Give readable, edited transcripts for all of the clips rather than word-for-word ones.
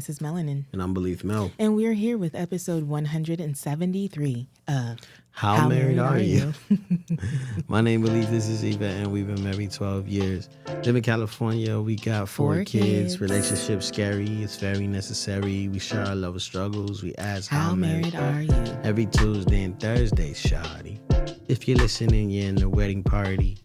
This is Melanin. And I'm BELEAF Mel. And we're here with episode 173 of How Married Are You? My name BELEAF. This is Eva, and we've been married 12 years. Live in California. We got four kids. Relationship scary. It's very necessary. We share our love struggles. We ask How married are you? Every Tuesday and Thursday, shawty. If you're listening, you're in the wedding party.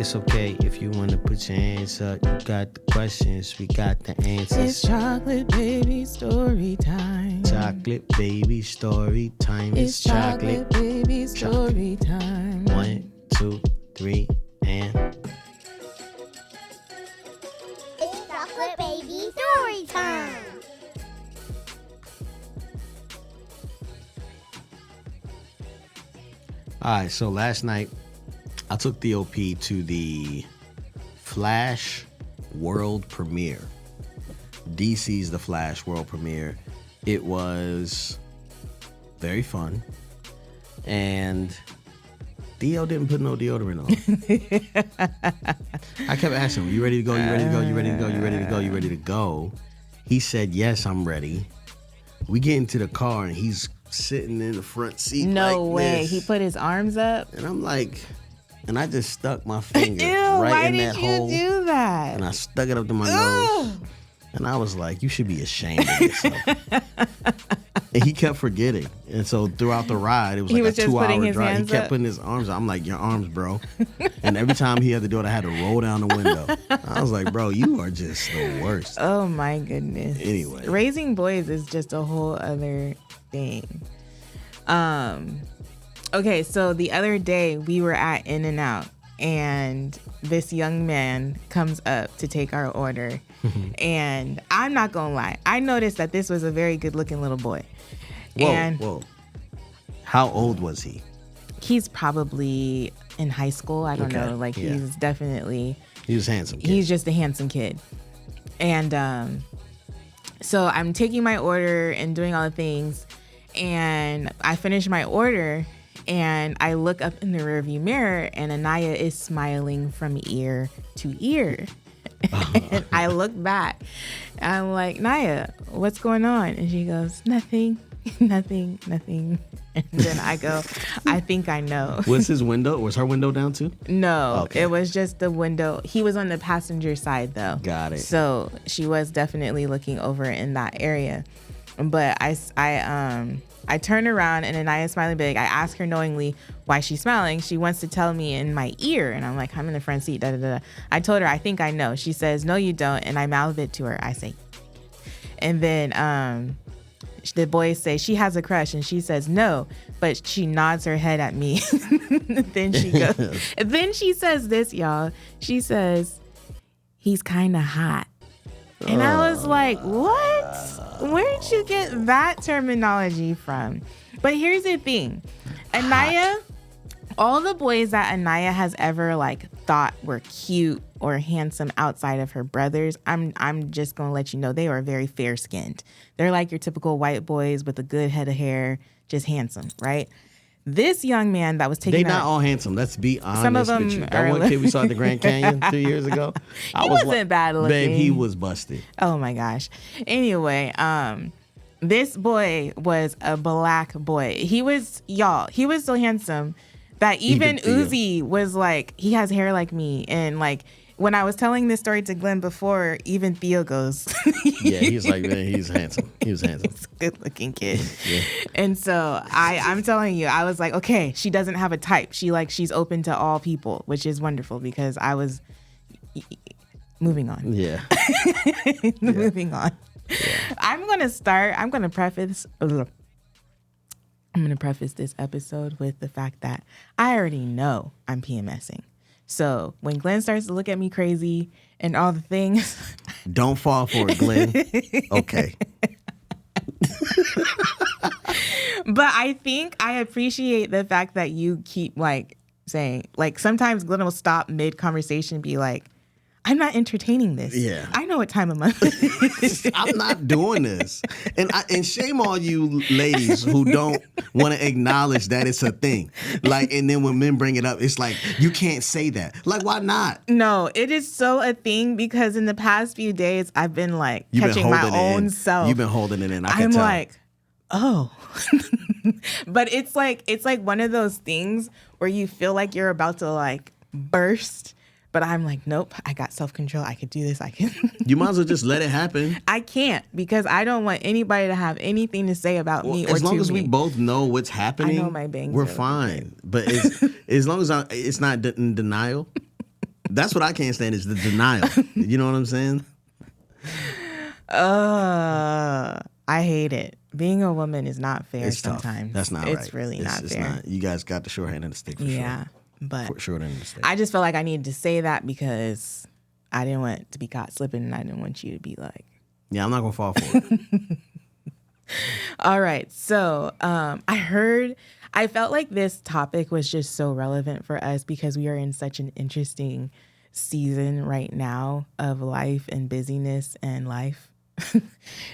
It's okay if you want to put your hands up. You got the questions, we got the answers. It's chocolate baby story time. Chocolate baby story time. It's chocolate baby story time. 1, 2, 3, and... It's chocolate baby story time. Alright, so last night, I took the OP to the Flash World Premiere. DC's The Flash World Premiere. It was very fun. And Theo didn't put no deodorant on. I kept asking him, you ready to go? You ready to go? You ready to go? You ready to go? You ready to go? He said, yes, I'm ready. We get into the car and he's sitting in the front seat. No like way. this. He put his arms up. And I'm like, and I just stuck my finger Ew, right why in did that you hole. do that? And I stuck it up to my nose. And I was like, you should be ashamed of yourself. And he kept forgetting. And so throughout the ride, it was like a 2-hour drive. He kept putting his arms out. I'm like, your arms, bro. And every time he had to do it, I had to roll down the window. I was like, bro, you are just the worst. Oh my goodness. Anyway. Raising boys is just a whole other thing. Okay, so the other day we were at In-N-Out and this young man comes up to take our order. And I'm not gonna lie, I noticed that this was a very good looking little boy. Whoa. How old was he? He's probably in high school. I don't know. Like he's definitely... He was handsome kid. He's just a handsome kid. And so I'm taking my order and doing all the things. And I finish my order and I look up in the rearview mirror and Anaya is smiling from ear to ear. And I look back and I'm like, Naya, what's going on? And she goes, nothing. And then I go, I think I know. Was her window down too? No, Okay. It was just the window. He was on the passenger side though. Got it. So she was definitely looking over in that area. But I turn around and Anaya's smiling big. I ask her knowingly why she's smiling. She wants to tell me in my ear. And I'm like, I'm in the front seat. Da, da, da. I told her, I think I know. She says, no, you don't. And I mouth it to her. I say, and then the boys say she has a crush. And she says, no. But she nods her head at me. Then she goes. Then she says this, y'all. She says, he's kind of hot. And I was like, what? Where'd you get that terminology from? But here's the thing. Anaya, all the boys that Anaya has ever like thought were cute or handsome outside of her brothers, I'm just gonna let you know they are very fair skinned. They're like your typical white boys with a good head of hair, just handsome, right? This young man that was taking... They not all handsome. Let's be honest Some of them with you. That one kid we saw at the Grand Canyon 2 years ago. He wasn't bad looking. Babe, he was busted. Oh my gosh. Anyway, this boy was a black boy. He was so handsome that even Uzi was like, he has hair like me. And like, when I was telling this story to Glenn before, even Theo goes. Yeah, he's like, man, he's handsome. He was handsome. He's a good looking kid. Yeah. And so I'm telling you, I was like, okay, she doesn't have a type. She's open to all people, which is wonderful because I was moving on. Yeah. Moving on. Yeah. I'm going to preface this episode with the fact that I already know I'm PMSing. So when Glenn starts to look at me crazy and all the things... Don't fall for it, Glenn. Okay. But I think I appreciate the fact that you keep like saying, like sometimes Glenn will stop mid-conversation and be like, I'm not entertaining this. Yeah. I know what time of month it is. I'm not doing this. And shame on you ladies who don't want to acknowledge that it's a thing. Like, and then when men bring it up, it's like, you can't say that. Like, why not? No, it is so a thing because in the past few days, I've been like catching my own self. You've been holding it in. I can I'm tell. like, oh. But it's like one of those things where you feel like you're about to like burst. But I'm like, nope, I got self-control. I could do this. I can. You might as well just let it happen. I can't because I don't want anybody to have anything to say about me or to me. As long as we both know what's happening, I know my bangs we're are fine. But as long as it's not in denial, that's what I can't stand is the denial. You know what I'm saying? I hate it. Being a woman is not fair sometimes. Tough. That's not right. It's really not fair. You guys got the short hand of the stick for sure. Yeah. But Short end of the stick. I just felt like I needed to say that because I didn't want to be caught slipping and I didn't want you to be like. Yeah, I'm not going to fall for it. All right. So I felt like this topic was just so relevant for us because we are in such an interesting season right now of life and busyness and life.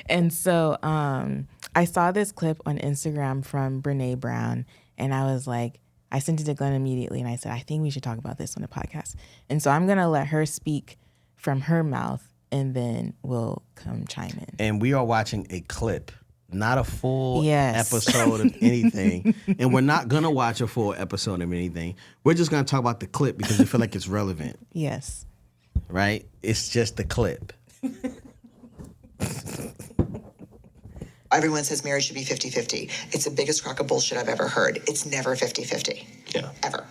And so I saw this clip on Instagram from Brene Brown and I was like, I sent it to Glenn immediately and I said, I think we should talk about this on the podcast. And so I'm going to let her speak from her mouth and then we'll come chime in. And we are watching a clip, not a full episode of anything. And we're not going to watch a full episode of anything. We're just going to talk about the clip because we feel like it's relevant. Yes. Right? It's just the clip. Everyone says marriage should be 50-50. It's the biggest crock of bullshit I've ever heard. It's never 50-50. Yeah. Ever.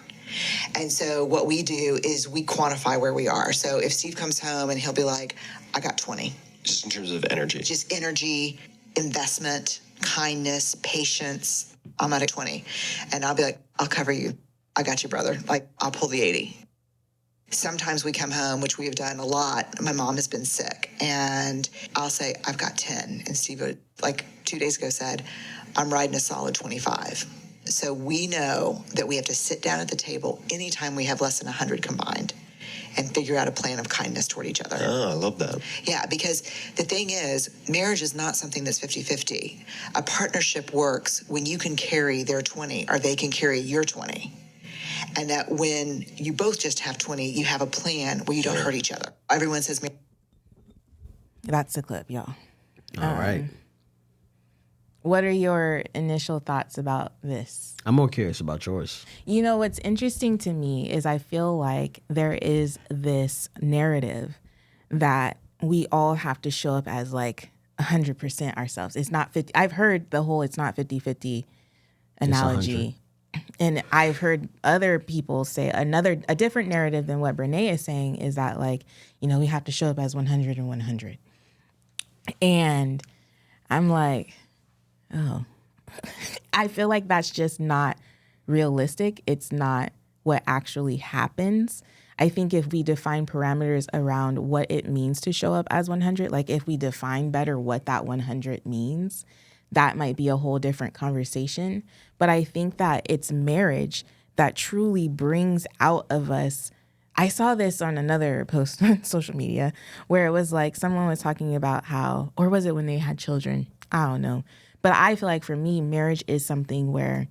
And so what we do is we quantify where we are. So if Steve comes home and he'll be like, I got 20. Just in terms of energy. Just energy, investment, kindness, patience. I'm at a 20. And I'll be like, I'll cover you. I got you, brother. Like, I'll pull the 80. Sometimes we come home, which we have done a lot. My mom has been sick, and I'll say, I've got 10. And Steve, like 2 days ago, said, I'm riding a solid 25. So we know that we have to sit down at the table anytime we have less than 100 combined and figure out a plan of kindness toward each other. Oh, I love that. Yeah, because the thing is, marriage is not something that's 50-50. A partnership works when you can carry their 20 or they can carry your 20. And that when you both just have 20, you have a plan where you don't hurt each other. Everyone says... That's the clip, y'all. All right. What are your initial thoughts about this? I'm more curious about yours. You know, what's interesting to me is I feel like there is this narrative that we all have to show up as like 100% ourselves. It's not 50. I've heard the whole it's not 50-50 analogy. And I've heard other people say a different narrative than what Brene is saying is that like, you know, we have to show up as 100 and 100. And I'm like, oh, I feel like that's just not realistic. It's not what actually happens. I think if we define parameters around what it means to show up as 100, like if we define better what that 100 means, that might be a whole different conversation. But I think that it's marriage that truly brings out of us. I saw this on another post on social media where it was like someone was talking about how, or was it when they had children? I don't know. But I feel like for me, marriage is something where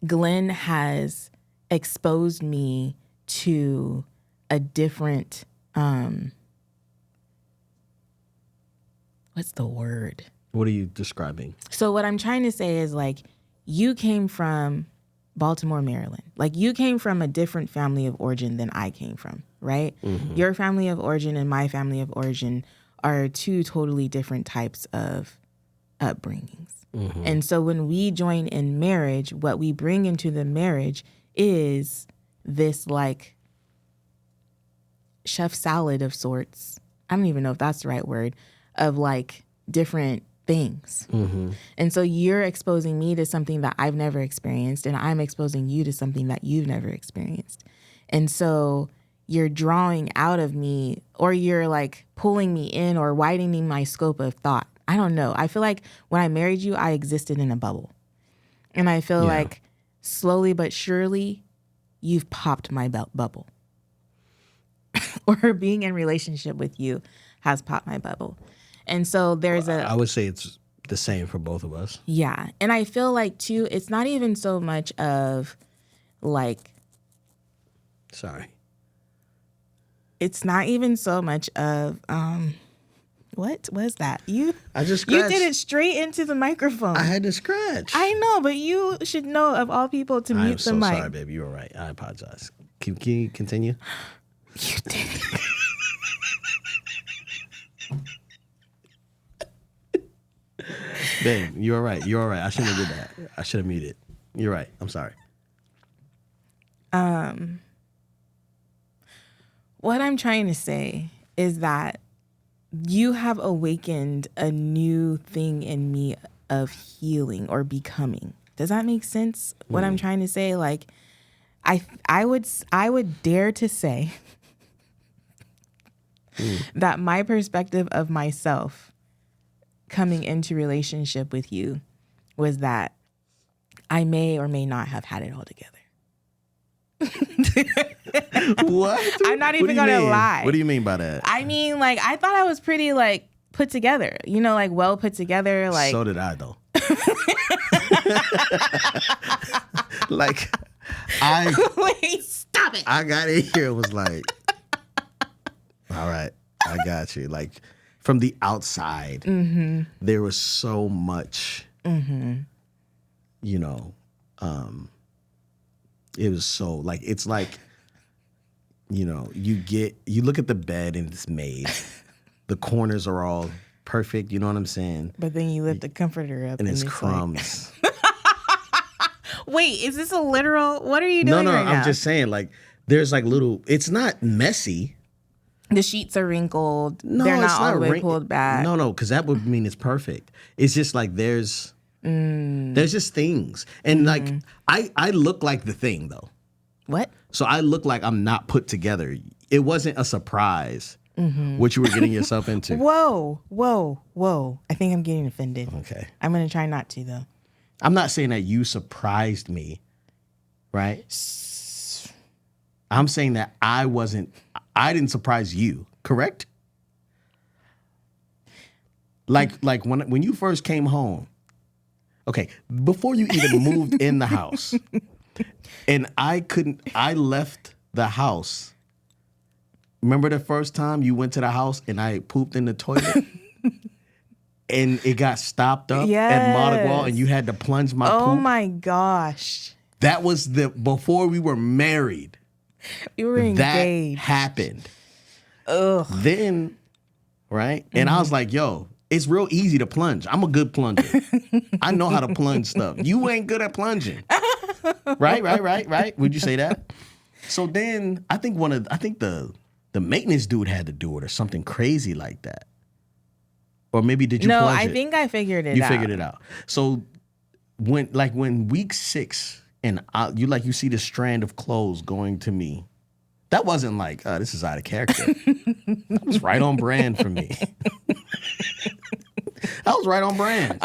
Glenn has exposed me to a different, what's the word? What are you describing? So what I'm trying to say is like, you came from Baltimore, Maryland. Like you came from a different family of origin than I came from, right? Mm-hmm. Your family of origin and my family of origin are two totally different types of upbringings. Mm-hmm. And so when we join in marriage, what we bring into the marriage is this like chef salad of sorts. I don't even know if that's the right word, of like different things. Mm-hmm. And so you're exposing me to something that I've never experienced, and I'm exposing you to something that you've never experienced. And so you're drawing out of me, or you're like pulling me in or widening my scope of thought. I don't know. I feel like when I married you, I existed in a bubble. And I feel like slowly but surely, you've popped my bubble. or being in relationship with you has popped my bubble. And so there's I would say it's the same for both of us. Yeah. And I feel like, too, it's not even so much of, like... Sorry. It's not even so much of... What was that? You just you scratched. did it straight into the microphone. I had to scratch. I know, but you should know of all people to mute the mic. I'm so sorry, baby. You were right. I apologize. Can you continue? You did it. Babe, you're right. You're right. I shouldn't have did that. I should have muted. You're right. I'm sorry. What I'm trying to say is that you have awakened a new thing in me of healing or becoming. Does that make sense? What I'm trying to say, like, I would dare to say that my perspective of myself coming into relationship with you was that I may or may not have had it all together. What? I'm not even gonna lie. What do you mean by that? I mean, like, I thought I was pretty, like, put together, you know, like, well put together. Like, so did I, though. Like, wait, stop it. I got in here. It was like, all right, I got you. Like, from the outside, there was so much, you know, it was so, like, it's like, you know, you look at the bed and it's made. The corners are all perfect, you know what I'm saying? But then you lift the comforter up And it's like- crumbs. Wait, is this a literal? What are you doing No, right now? I'm just saying, like, there's like little, it's not messy. The sheets are wrinkled. No, They're it's not all the way wrink- pulled back. No, because that would mean it's perfect. It's just like there's just things. And like, I look like the thing, though. What? So I look like I'm not put together. It wasn't a surprise what you were getting yourself into. Whoa. I think I'm getting offended. Okay. I'm going to try not to, though. I'm not saying that you surprised me, right? I'm saying that I didn't surprise you, correct? Like when you first came home, okay, before you even moved in the house, and I left the house. Remember the first time you went to the house and I pooped in the toilet? And it got stopped up at Mardi and you had to plunge my poop? Oh my gosh. That was before we were married. You were engaged. That happened. Ugh. Then, right? And I was like, yo, it's real easy to plunge. I'm a good plunger. I know how to plunge stuff. You ain't good at plunging. Right? Would you say that? So then I think the maintenance dude had to do it or something crazy like that. Or maybe did you No, plunge I it? think I figured it out. You figured it out. So when week 6 and you see the strand of clothes going to me, that wasn't like, this is out of character. That was right on brand for me. That was right on brand.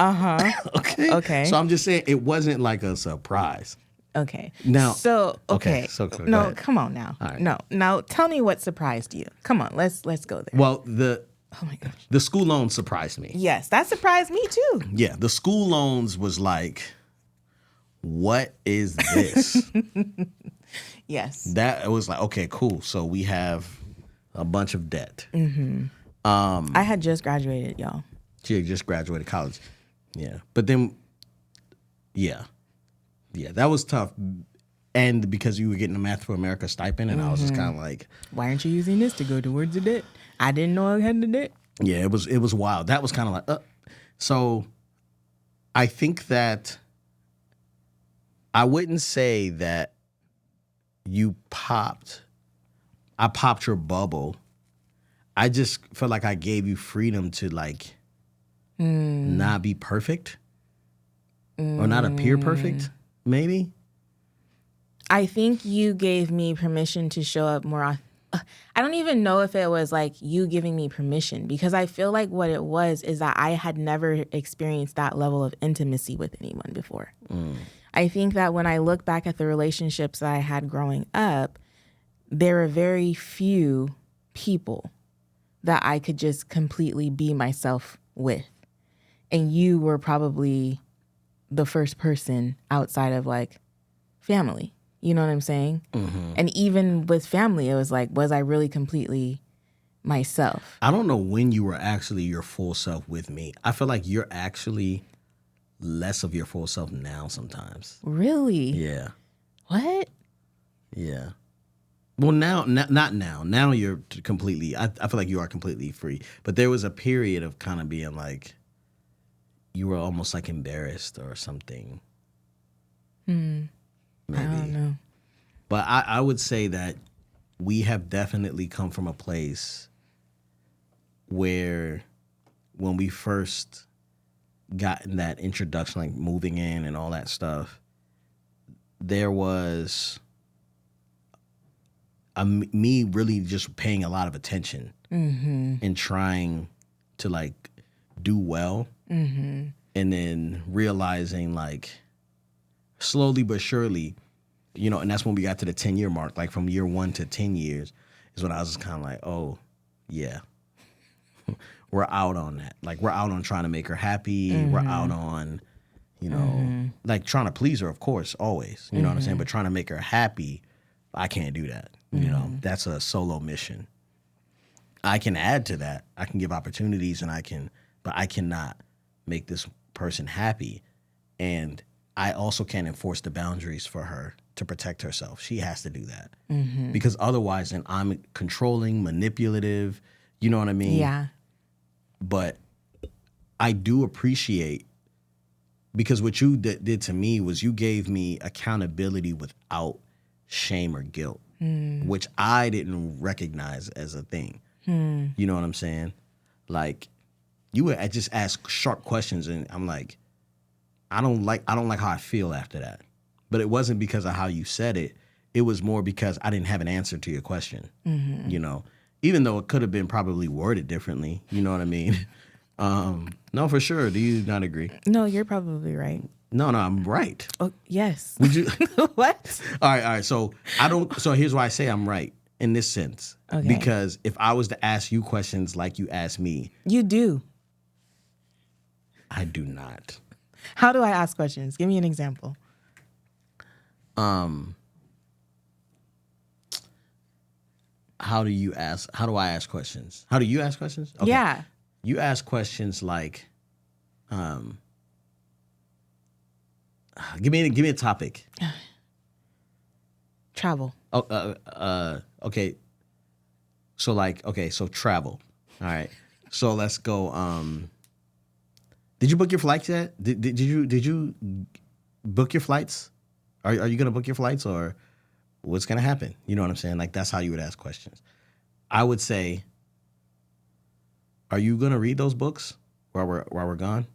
Okay. So I'm just saying it wasn't like a surprise. Okay. Now. So okay. So go no, ahead. come on now. All right. No. Now tell me what surprised you. Come on, let's go there. Well, Oh my gosh. the school loans surprised me. Yes, that surprised me too. Yeah, the school loans was like, what is this? Yes. That was like, okay, cool. So we have a bunch of debt. I had just graduated, y'all. She had just graduated college. Yeah. But then, yeah, that was tough. And because you were getting a Math for America stipend, and I was just kind of like, Why aren't you using this to go towards the debt? I didn't know I had the debt. yeah, it was wild. That was kind of like, so I think that I wouldn't say that I popped your bubble. I just felt like I gave you freedom to like not be perfect or not appear perfect, maybe. I think you gave me permission to show up more. I don't even know if it was like you giving me permission, because I feel like what it was is that I had never experienced that level of intimacy with anyone before. I think that when I look back at the relationships that I had growing up, there were very few people that I could just completely be myself with. And you were probably the first person outside of like family. You know what I'm saying? Mm-hmm. And even with family, it was like, was I really completely myself? I don't know when you were actually your full self with me. I feel like you're actually less of your full self now sometimes. Really? Yeah. What? Yeah. Well, not now. Now you're completely, I feel like you are completely free. But there was a period of kind of being like, you were almost like embarrassed or something. Maybe. I don't know. But I would say that we have definitely come from a place where when we first got in that introduction, like moving in and all that stuff, there was me really just paying a lot of attention and trying to like do well, and then realizing like slowly but surely, you know, and that's when we got to the 10-year mark, like from year 1 to 10 years is when I was just kind of like, oh yeah, we're out on that. Like we're out on trying to make her happy. We're out on, you know, like trying to please her, of course, always, you know what I'm saying? But trying to make her happy, I can't do that. You know, that's a solo mission. I can add to that. I can give opportunities but I cannot make this person happy. And I also can't enforce the boundaries for her to protect herself. She has to do that. Because otherwise, then I'm controlling, manipulative, you know what I mean? Yeah. But I do appreciate, because what you did to me was you gave me accountability without shame or guilt, which I didn't recognize as a thing. You know what I'm saying? Like, you would just ask sharp questions, and I'm like, I don't like how I feel after that. But it wasn't because of how you said it. It was more because I didn't have an answer to your question. You know, even though it could have been probably worded differently. You know what I mean? No, for sure. Do you not agree? No, you're probably right. No, I'm right. Oh, yes. Would you? What? All right. So here's why I say I'm right in this sense. Okay. Because if I was to ask you questions like you asked me, You do. I do not. How do I ask questions? Give me an example. How do I ask questions? How do you ask questions? Okay. Yeah. You ask questions like, give me a topic. Travel. Okay. So travel. All right. So let's go. Did you book your flights yet? Did you book your flights? Are you gonna book your flights, or what's gonna happen? You know what I'm saying? Like, that's how you would ask questions. I would say, are you gonna read those books while we're gone?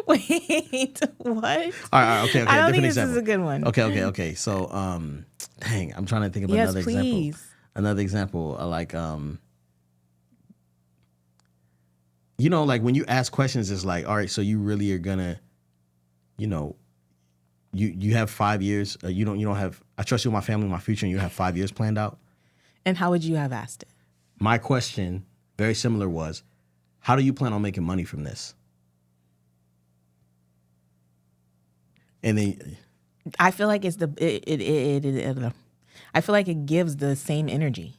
Wait, what? All right, okay. I don't think this example. is a good one. Okay. So, dang, I'm trying to think of Yes, another please. example. Another example, like, you know, like when you ask questions, it's like, all right, so you really are gonna, you know, you have 5 years. You don't have. I trust you with my family, my future, and you have 5 years planned out. And how would you have asked it? My question, very similar, was, how do you plan on making money from this? And then I feel like it's I feel like it gives the same energy.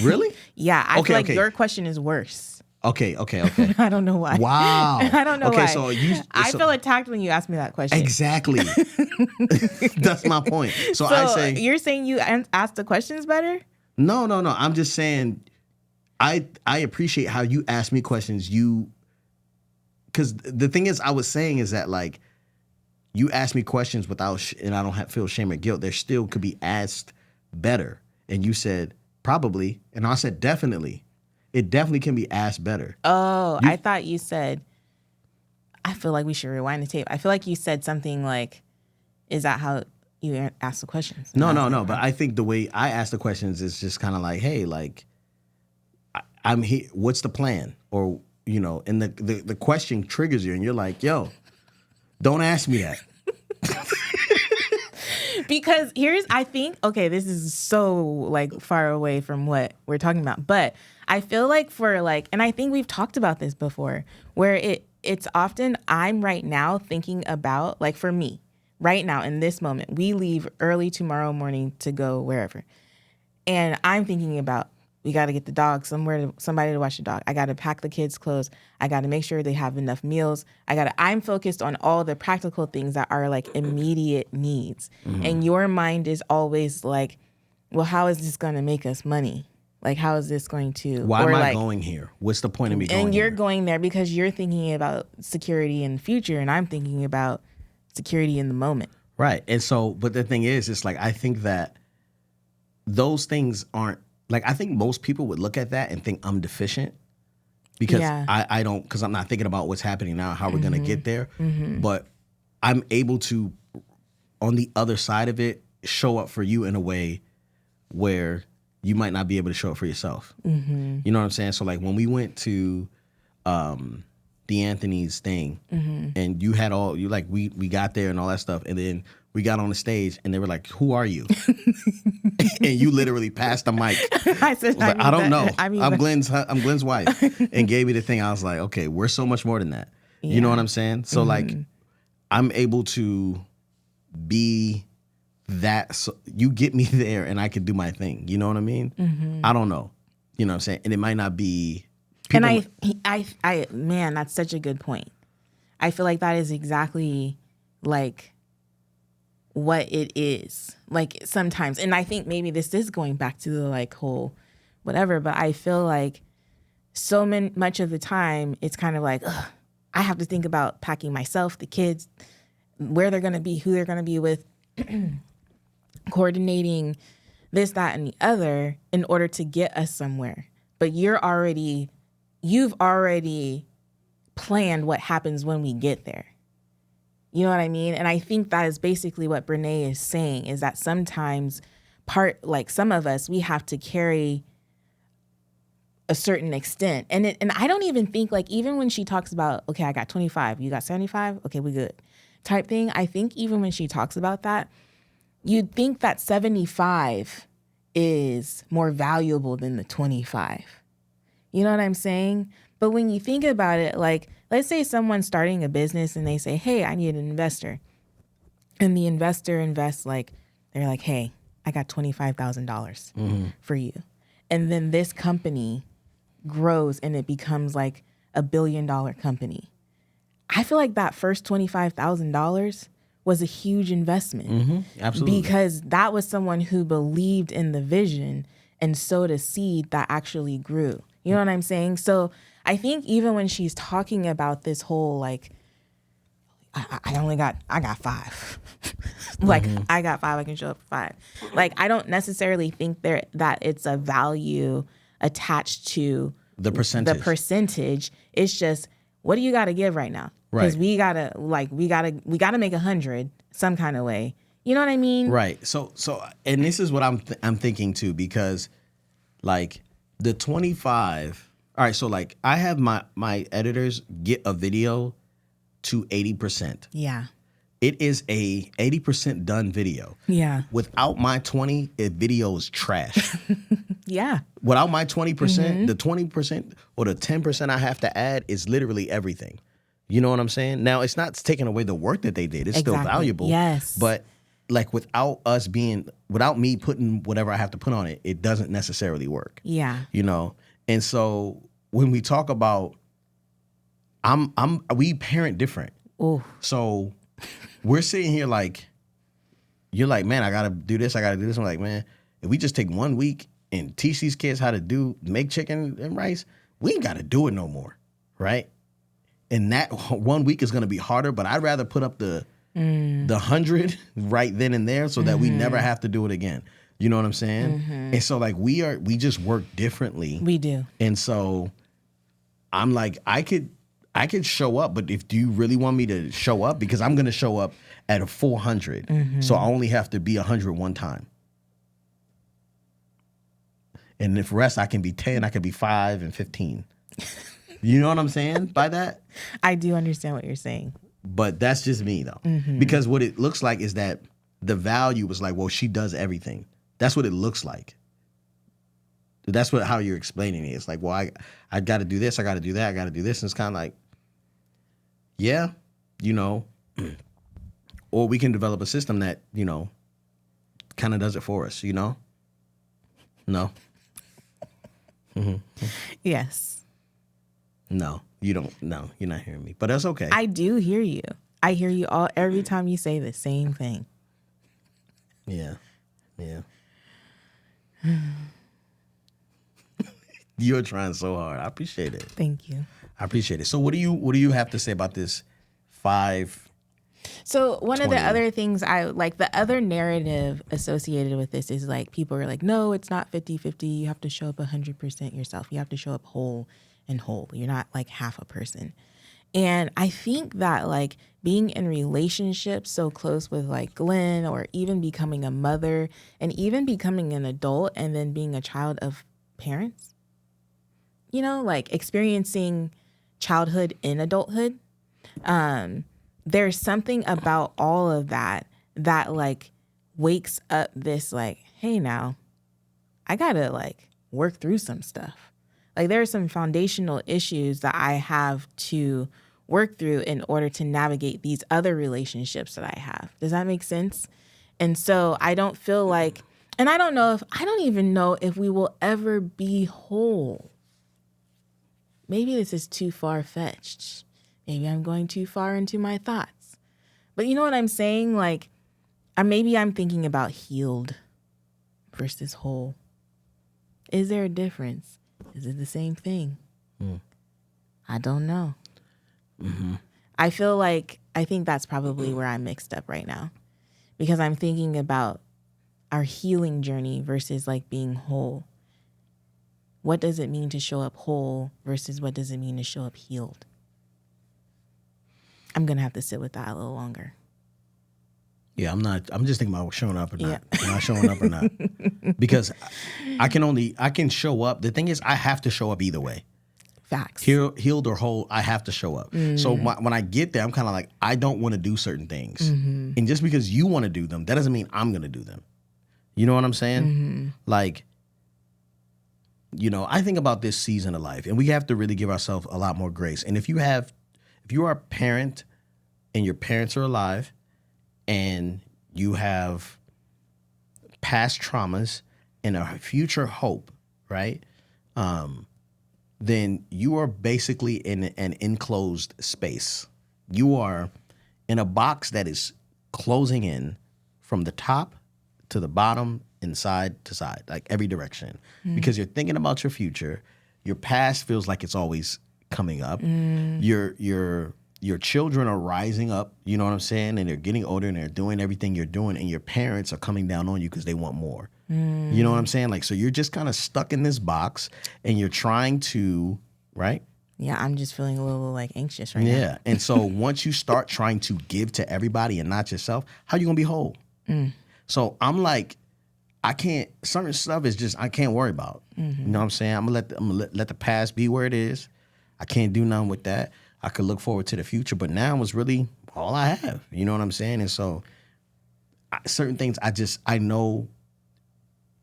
really? Yeah, I Okay, feel like okay. your question is worse. Okay. I don't know why. Wow. I don't know why. Okay, I feel attacked when you ask me that question. Exactly. That's my point. So I say, you're saying you ask the questions better? no. I'm just saying, I appreciate how you ask me questions. Because the thing is, I was saying is that, like, you ask me questions without, and I don't feel shame or guilt. There still could be asked better. And you said probably, and I said definitely. It definitely can be asked better. Oh, I thought you said, I feel like we should rewind the tape. I feel like you said something like, is that how you ask the questions? No. But I think the way I ask the questions is just kind of like, hey, like, I'm here. What's the plan? Or, you know, and the question triggers you, and you're like, yo, don't ask me that. Because I think, okay, this is so like far away from what we're talking about, but I feel like and I think we've talked about this before, where it's often I'm right now thinking about, like for me, right now in this moment, we leave early tomorrow morning to go wherever. And I'm thinking about, we got to get the dog somebody to watch the dog. I got to pack the kids' clothes. I got to make sure they have enough meals. I'm focused on all the practical things that are like immediate needs. Mm-hmm. And your mind is always like, well, how is this going to make us money? Like, how is this going to? Why am I going here? What's the point of me going here? And you're going there because you're thinking about security in the future, and I'm thinking about security in the moment. Right. And so, but the thing is, it's like, I think that those things aren't, like, I think most people would look at that and think I'm deficient because I don't, because I'm not thinking about what's happening now, how we're going to get there. Mm-hmm. But I'm able to, on the other side of it, show up for you in a way where you might not be able to show up for yourself. Mm-hmm. You know what I'm saying? So, like, when we went to D'Anthony's thing, and you had we got there and all that stuff, and then we got on the stage, and they were like, "Who are you?" And you literally passed the mic. I said, I don't know. I'm Glenn's wife, and gave me the thing. I was like, okay, we're so much more than that. Yeah. You know what I'm saying? So like, I'm able to be that. So you get me there, and I can do my thing. You know what I mean? Mm-hmm. I don't know. You know what I'm saying? And it might not be. And I, man, that's such a good point. I feel like that is exactly like what it is, like sometimes. And I think maybe this is going back to the like whole whatever, but I feel like so much of the time it's kind of like, ugh, I have to think about packing myself, the kids, where they're going to be, who they're going to be with, coordinating this, that, and the other in order to get us somewhere. But you've already planned what happens when we get there. You know what I mean? And I think that is basically what Brene is saying, is that sometimes some of us, we have to carry a certain extent. And I don't even think, like, even when she talks about, okay, I got 25, you got 75, okay, we good type thing. I think even when she talks about that, you'd think that 75 is more valuable than the 25. You know what I'm saying? But when you think about it, like, let's say someone's starting a business and they say, hey, I need an investor. And the investor invests, like, they're like, hey, I got $25,000 for you. And then this company grows and it becomes like $1 billion company. I feel like that first $25,000 was a huge investment. Mm-hmm. Absolutely. Because that was someone who believed in the vision and sowed a seed that actually grew. You know what I'm saying? So I think even when she's talking about this whole, like, I got 5. Like, I got 5, I can show up for 5. Like, I don't necessarily think that it's a value attached to the percentage. It's just, what do you got to give right now? Because we gotta make 100 some kind of way. You know what I mean? Right. So, and this is what I'm thinking too, because like the 25. All right. So like I have my editors get a video to 80%. Yeah. It is a 80% done video. Yeah. Without my 20, the video is trash. Yeah. Without my 20%, the 20% or the 10% I have to add is literally everything. You know what I'm saying? Now, it's not taking away the work that they did. It's still valuable. Yes. But like without me putting whatever I have to put on it, it doesn't necessarily work. Yeah. You know? And so when we talk about we parent different. Ooh. So we're sitting here like, you're like, man, I gotta do this. I'm like, man, if we just take 1 week and teach these kids how to make chicken and rice, we ain't gotta do it no more. Right? And that 1 week is going to be harder, but I'd rather put up the 100 right then and there so that we never have to do it again. You know what I'm saying? And so like we just work differently. We do. And so I'm like, I could show up, but do you really want me to show up? Because I'm going to show up at a 400. So I only have to be 100 one time. And if rest, I can be 10, I can be 5 and 15. You know what I'm saying by that? I do understand what you're saying. But that's just me, though. Because what it looks like is that the value was like, well, she does everything. That's what it looks like. That's how you're explaining it. It's like, well, I got to do this, I got to do that, I got to do this. And it's kind of like, yeah, you know, or we can develop a system that, you know, kind of does it for us, you know? No. Yes. No, you don't. No, you're not hearing me. But that's okay. I do hear you. I hear you every time you say the same thing. Yeah. Yeah. You're trying so hard. I appreciate it. Thank you. I appreciate it. So what do you have to say about this 5? So one of the 20. other things I like, the other narrative associated with this is like people are like, no, it's not 50-50. You have to show up 100% yourself. You have to show up whole and whole. You're not like half a person. And I think that like being in relationships so close with like Glenn, or even becoming a mother and even becoming an adult and then being a child of parents, you know, like experiencing childhood in adulthood. There's something about all of that like wakes up this like, hey, now I gotta like work through some stuff. Like there are some foundational issues that I have to work through in order to navigate these other relationships that I have. Does that make sense? And so I don't feel like, and I don't even know if we will ever be whole. Maybe this is too far-fetched. Maybe I'm going too far into my thoughts. But you know what I'm saying? Like, maybe I'm thinking about healed versus whole. Is there a difference? Is it the same thing? I don't know. Mm-hmm. I think that's probably where I'm mixed up right now, because I'm thinking about our healing journey versus like being whole. What does it mean to show up whole versus what does it mean to show up healed? I'm going to have to sit with that a little longer. Yeah, I'm just thinking about showing up or not. Yeah. Am I showing up or not? Because I can show up. The thing is, I have to show up either way. Facts. Healed or whole, I have to show up. So when I get there, I'm kind of like, I don't want to do certain things. Mm-hmm. And just because you want to do them, that doesn't mean I'm going to do them. You know what I'm saying? Mm-hmm. Like, you know, I think about this season of life, and we have to really give ourselves a lot more grace. And if you are a parent and your parents are alive and you have past traumas and a future hope, right? Then you are basically in an enclosed space. You are in a box that is closing in from the top to the bottom and side to side, like every direction, because you're thinking about your future. Your past feels like it's always coming up. Your children are rising up, you know what I'm saying? And they're getting older and they're doing everything you're doing, and your parents are coming down on you because they want more. You know what I'm saying? Like, so you're just kind of stuck in this box and you're trying to, right? Yeah, I'm just feeling a little like anxious right now. Yeah. And so once you start trying to give to everybody and not yourself, how you gonna be whole? So I'm like, certain stuff is just, I can't worry about. You know what I'm saying? I'm gonna let the past be where it is. I can't do nothing with that. I could look forward to the future, but now was really all I have. You know what I'm saying? And so certain things I know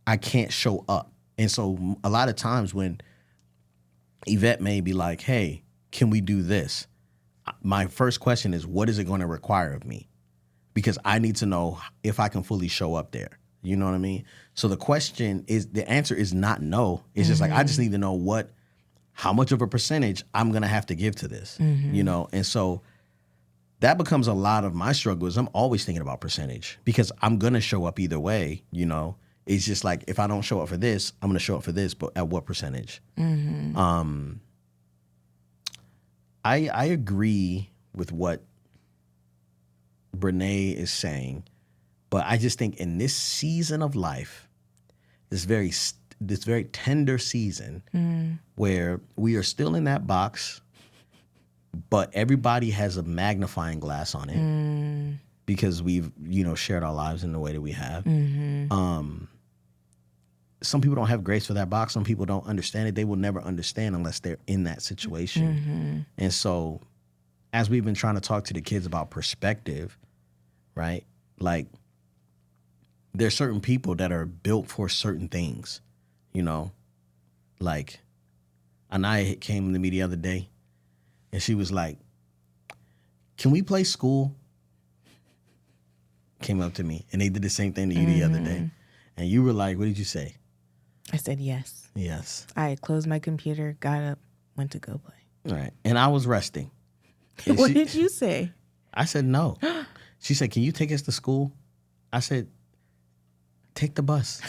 I can't show up. And so a lot of times when Yvette may be like, hey, can we do this? My first question is, what is it going to require of me? Because I need to know if I can fully show up there. You know what I mean? So the answer is not no. It's just like, I just need to know how much of a percentage I'm going to have to give to this, you know? And so that becomes a lot of my struggle is I'm always thinking about percentage because I'm going to show up either way, you know? It's just like, if I don't show up for this, I'm going to show up for this, but at what percentage? I agree with what Brene is saying, but I just think in this season of life, this very tender season where we are still in that box, but everybody has a magnifying glass on it because we've, you know, shared our lives in the way that we have. Some people don't have grace for that box. Some people don't understand it. They will never understand unless they're in that situation. And so as we've been trying to talk to the kids about perspective, right? Like, there's certain people that are built for certain things, you know? Like, Anaya came to me the other day, and she was like, can we play school? Came up to me, and they did the same thing to you the other day. And you were like, what did you say? I said yes. Yes. I closed my computer, got up, went to go play. All right. And I was resting. And What did you say? I said, no. She said, can you take us to school? I said, take the bus.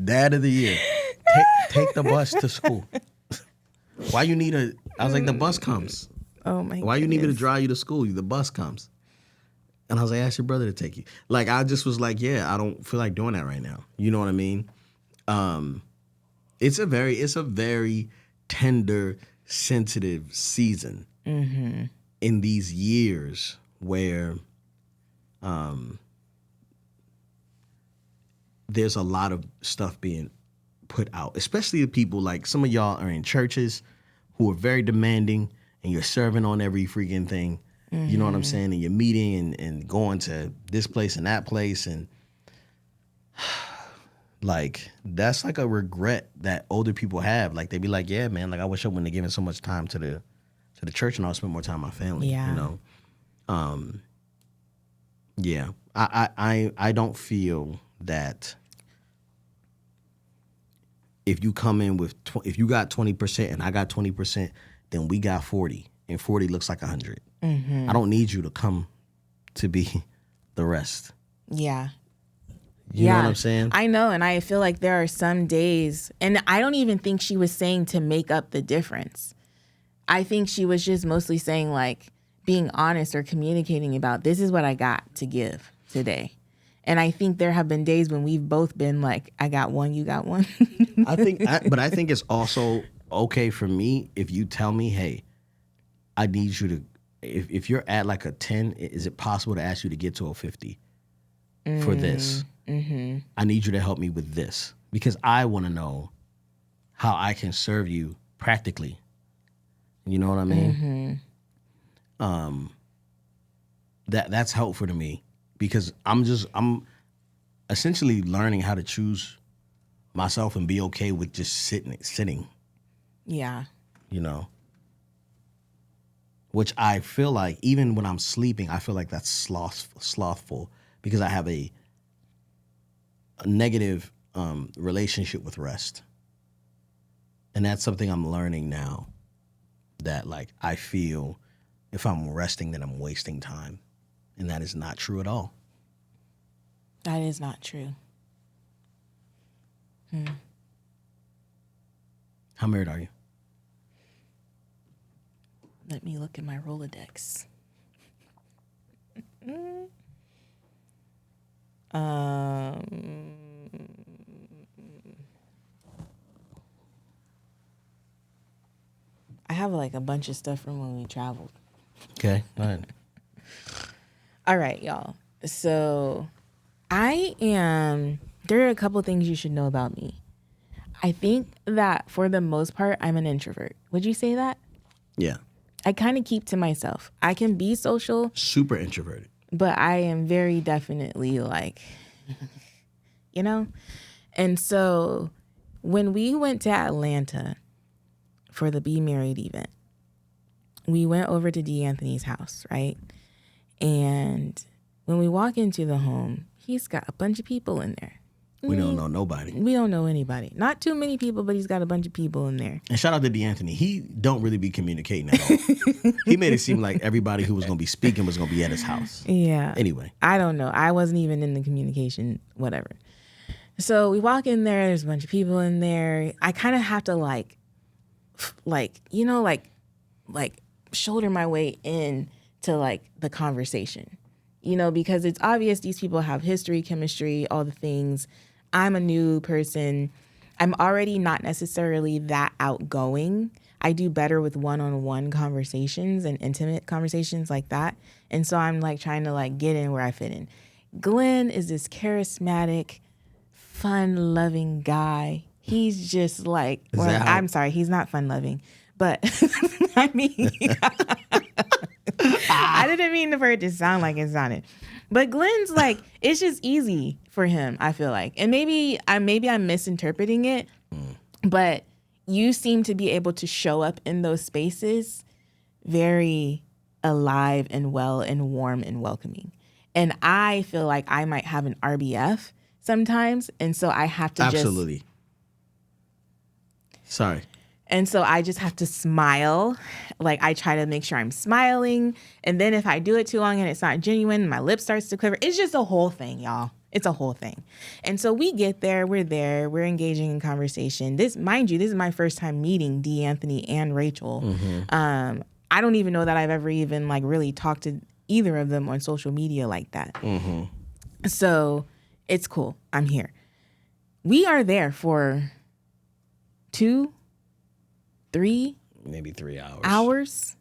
Dad of the year. Take the bus to school. Why you need I was like, the bus comes. Oh my Why you need me to goodness. drive you to school? The bus comes. And I was like, ask your brother to take you. Like, I just was like, yeah, I don't feel like doing that right now. You know what I mean? It's a very tender, sensitive season in these years where there's a lot of stuff being put out, especially the people, like some of y'all are in churches who are very demanding, and you're serving on every freaking thing. You know what I'm saying? And you're meeting and going to this place and that place. And like, that's like a regret that older people have. Like, they be like, yeah, man, like I wish I wouldn't have given so much time to the church and I would spend more time with my family. Yeah. You know? Yeah. I don't feel that if you come in with, if you got 20% and I got 20%, then we got 40, and 40 looks like 100. I don't need you to come to be the rest. Yeah. You know what I'm saying? I know, and I feel like there are some days, and I don't even think she was saying to make up the difference. I think she was just mostly saying, like, being honest or communicating about, this is what I got to give today. And I think there have been days when we've both been like, I got one, you got one. I think it's also okay for me if you tell me, hey, I need you to, if you're at like a 10, is it possible to ask you to get to a 50 for this? I need you to help me with this because I want to know how I can serve you practically. You know what I mean? That's helpful to me because I'm essentially learning how to choose myself and be okay with just sitting. Yeah. You know, which I feel like even when I'm sleeping, I feel like that's slothful because I have a negative relationship with rest. And that's something I'm learning now, that like I feel if I'm resting, then I'm wasting time. And that is not true at all. That is not true. How married are you? Let me look at my Rolodex. I have like a bunch of stuff from when we traveled. Okay, go ahead. All right, y'all. So there are a couple things you should know about me. I think that for the most part, I'm an introvert. Would you say that? Yeah. I kind of keep to myself. I can be social, Super introverted. but I am very definitely like, you know? And so when we went to Atlanta for the Be Married event, we went over to D. Anthony's house, right? And when we walk into the home, he's got a bunch of people in there. We don't know nobody. We don't know anybody. Not too many people, but he's got a bunch of people in there. And shout out to D'Anthony. He don't really be communicating at all. He made it seem like everybody who was going to be speaking was going to be at his house. Yeah. Anyway. I don't know. I wasn't even in the communication, whatever. So we walk in there. There's a bunch of people in there. I kind of have to like shoulder my way in to like the conversation, you know, because it's obvious these people have history, chemistry, all the things. I'm a new person. I'm already not necessarily that outgoing. I do better with one-on-one conversations and intimate conversations like that. And so I'm like trying to like get in where I fit in. Glenn is this charismatic, fun-loving guy. He's just like, I'm sorry, he's not fun-loving, but I mean, I didn't mean for it to sound like it sounded. But Glenn's like, it's just easy for him, I feel like. And maybe I'm misinterpreting it, but you seem to be able to show up in those spaces very alive and well and warm and welcoming. And I feel like I might have an RBF sometimes. And so I have to Absolutely. Sorry. And so I just have to smile. Like I try to make sure I'm smiling. And then if I do it too long and it's not genuine, my lip starts to quiver. It's just a whole thing, y'all. It's a whole thing. And so we get there, we're engaging in conversation. This, mind you, this is my first time meeting D. Anthony and Rachel. Mm-hmm. I don't even know that I've ever even like really talked to either of them on social media like that. Mm-hmm. So it's cool. I'm here. We are there for 2, 3, maybe 3 hours.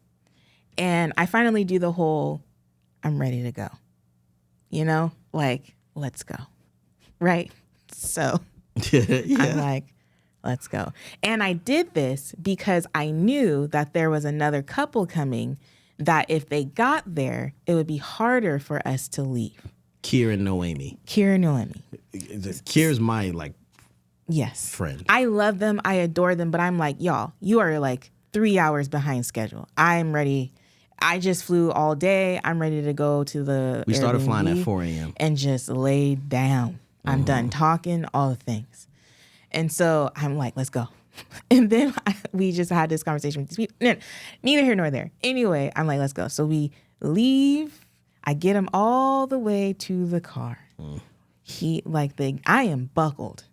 And I finally do the whole, I'm ready to go. You know, like, let's go. Right? So I'm like, let's go. And I did this because I knew that there was another couple coming that if they got there, it would be harder for us to leave. Kier and Noemi. Kier's my yes, friend. I love them. I adore them. But I'm like, y'all, you are like 3 hours behind schedule. I'm ready. I just flew all day. I'm ready to go to the We started Airbnb flying at 4 a.m. and just lay down. I'm done talking, all the things. And so I'm like, let's go. And then we just had this conversation with these people. Neither here nor there. Anyway, I'm like, let's go. So we leave. I get him all the way to the car. I am buckled.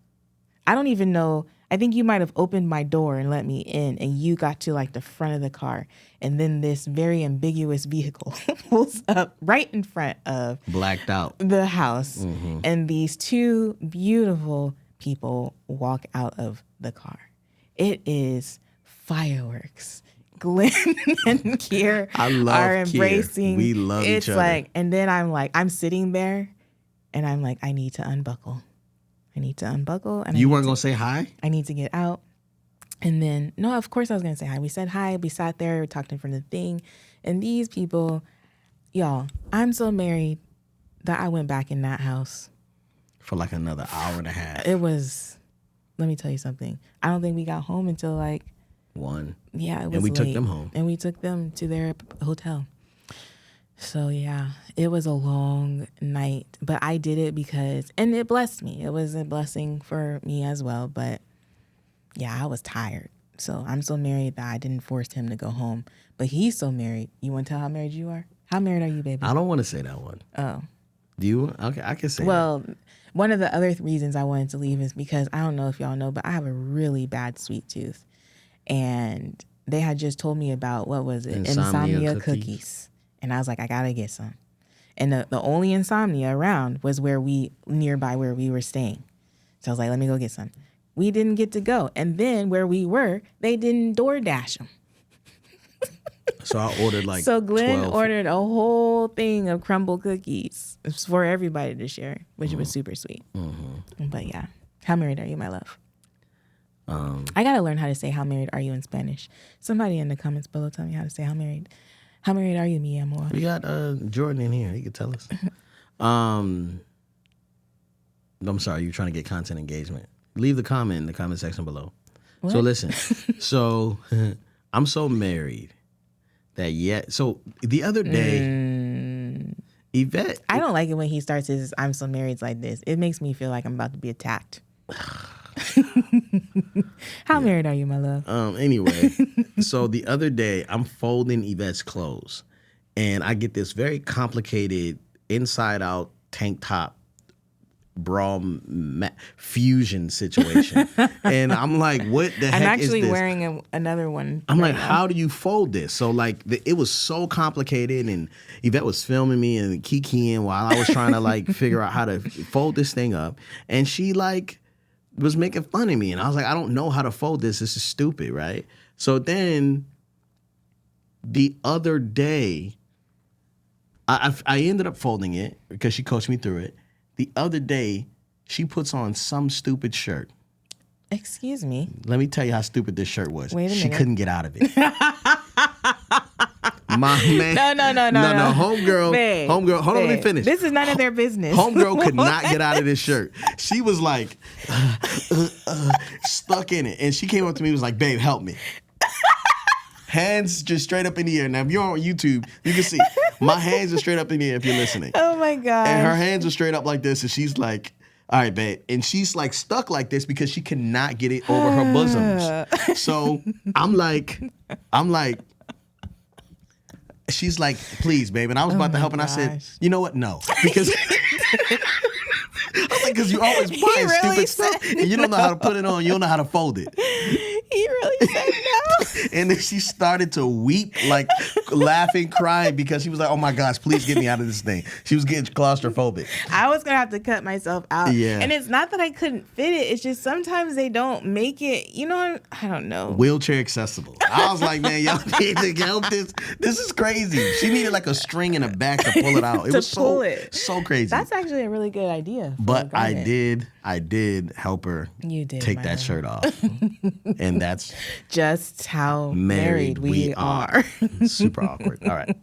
I don't even know. I think you might have opened my door and let me in, and you got to like the front of the car. And then this very ambiguous vehicle pulls up right in front of blacked out the house. And these two beautiful people walk out of the car. It is fireworks. Glenn and Kier are embracing. We love each other. Like, and then I'm sitting there and I'm like, I need to unbuckle. And you weren't going to say hi? I need to get out. And then, no, of course I was going to say hi. We said hi. We sat there. We talked in front of the thing. And these people, y'all, I'm so married that I went back in that house. For like another hour and a half. It was, let me tell you something. I don't think we got home until like 1. Yeah, it was And we took late. them home. And we took them to their hotel. So yeah, it was a long night, but I did it because, and it blessed me. It was a blessing for me as well. But yeah, I was tired. So I'm so married that I didn't force him to go home. But he's so married. You want to tell how married you are? How married are you, baby? I don't want to say that one. Oh. Do you? Okay, I can say Well, one of the other reasons I wanted to leave is because, I don't know if y'all know, but I have a really bad sweet tooth. And they had just told me about, what was it? Insomnia cookies. And I was like, I got to get some. And the only insomnia around was nearby where we were staying. So I was like, let me go get some. We didn't get to go. And then where we were, they didn't DoorDash them. So I ordered like So Glenn 12. ordered a whole thing of crumble cookies. It was for everybody to share, which was super sweet. But yeah, how married are you, my love? I got to learn how to say how married are you in Spanish. Somebody in the comments below tell me how to say how married are you, mi amor? We got Jordan in here. He could tell us. I'm sorry, you're trying to get content engagement. Leave the comment in the comment section below. What? So listen. So I'm so married that so the other day, Yvette. I don't like it when he starts his I'm so married like this. It makes me feel like I'm about to be attacked. How married are you, my love? Anyway, so the other day I'm folding Yvette's clothes and I get this very complicated inside out tank top bra fusion situation. And I'm like, what the heck is this? I'm actually wearing another one. I'm like, how do you fold this? So like it was so complicated and Yvette was filming me and kikiing while I was trying to like figure out how to fold this thing up. And she like was making fun of me. And I was like, I don't know how to fold this. This is stupid, right? So then the other day, I ended up folding it because she coached me through it. The other day, she puts on some stupid shirt. Excuse me. Let me tell you how stupid this shirt was. Wait a minute. She couldn't get out of it. My man. No. Homegirl. Babe, Hold on, let me finish. This is none of their business. Homegirl could not get out of this shirt. She was like stuck in it. And she came up to me and was like, babe, help me. Hands just straight up in the air. Now, if you're on YouTube, you can see my hands are straight up in the air if you're listening. Oh my God. And her hands are straight up like this. And she's like, all right, babe. And she's like stuck like this because she cannot get it over her bosoms. So I'm like, she's like, please, babe. And I was about to help. And I said, you know what? No. Because because you always buying stupid stuff and you don't know how to put it on. You don't know how to fold it. He really said no. And then she started to weep, like laughing, crying because she was like, oh my gosh, please get me out of this thing. She was getting claustrophobic. I was going to have to cut myself out. Yeah. And it's not that I couldn't fit it. It's just sometimes they don't make it, I don't know. Wheelchair accessible. I was like, man, y'all need to help this. This is crazy. She needed like a string in the back to pull it out. It was so crazy. That's actually a really good idea. But I did help her take that shirt off. And that's just how married we are. Super awkward. All right.